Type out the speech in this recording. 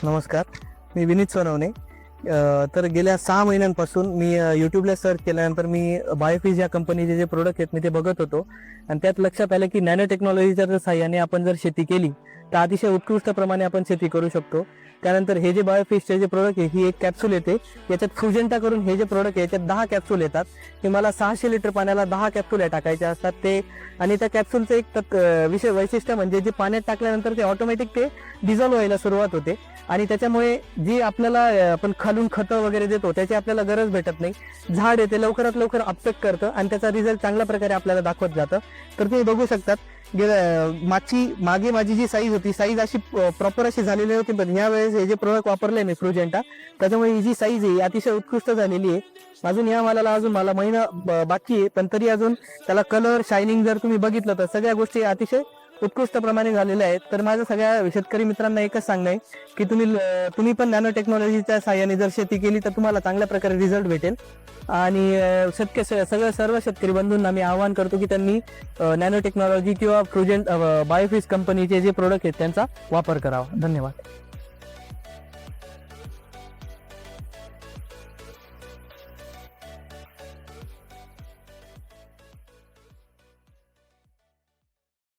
नमस्कार, मी विनीत सोनवणे. तर गेल्या 6 महिन्यांपासून मी यूट्यूबला सर्च केल्यानंतर मी बायोफिज या कंपनीचे जे प्रोडक्ट आहेत मी ते बघत होतो आणि त्यात लक्षात आलं की नॅनो टेक्नॉलॉजीच्या जर साहाय्याने आपण जर शेती केली तर अतिशय उत्कृष्ट प्रमाणे आपण शेती करू शकतो. त्यानंतर हे जे बायोफिशचे जे प्रोडक्ट आहे ही एक कॅप्सूल येते, याच्यात फ्युजंटा करून हे जे प्रोडक्ट आहे याच्यात 10 कॅप्सूल येतात. हे मला 600 लिटर पाण्याला 10 कॅप्सूल टाकायचे असतात ते. आणि त्या कॅप्सूलचं एक वैशिष्ट्य म्हणजे जे पाण्यात टाकल्यानंतर ते ऑटोमॅटिक ते डिझॉल्व्ह व्हायला सुरुवात होते आणि त्याच्यामुळे जी आपल्याला आपण खालून खतं वगैरे देतो त्याची आपल्याला गरज भेटत नाही. झाड आहे ते लवकरात लवकर अपटेक करतं आणि त्याचा रिझल्ट चांगल्या प्रकारे आपल्याला दाखवत जातं. तर तुम्ही बघू शकतात मागे माझी जी साईज होती, साईज अशी प्रॉपर अशी झालेली होती, पण ह्या वेळेस हे जे प्रोडक्ट वापरले मी फ्रुजेंटा त्याच्यामुळे ही जी साईज आहे अतिशय उत्कृष्ट झालेली आहे. अजून या मालाला मला महिना बाकी आहे, पण तरी अजून त्याला कलर शायनिंग जर तुम्ही बघितलं तर सगळ्या गोष्टी अतिशय उत्कृष्ट प्रमाणे झालेल्या आहेत. तर माझं सगळ्या शेतकरी मित्रांना एकच सांगणं आहे की तुम्ही पण नॅनो टेक्नॉलॉजीच्या साहाय्याने जर शेती केली तर तुम्हाला चांगल्या प्रकारे रिझल्ट भेटेल. आणि सर्व शेतकरी बंधूंना मी आवाहन करतो की त्यांनी नॅनो टेक्नॉलॉजी किंवा बायोफिज कंपनीचे जे प्रोडक्ट आहेत त्यांचा वापर करावा. धन्यवाद.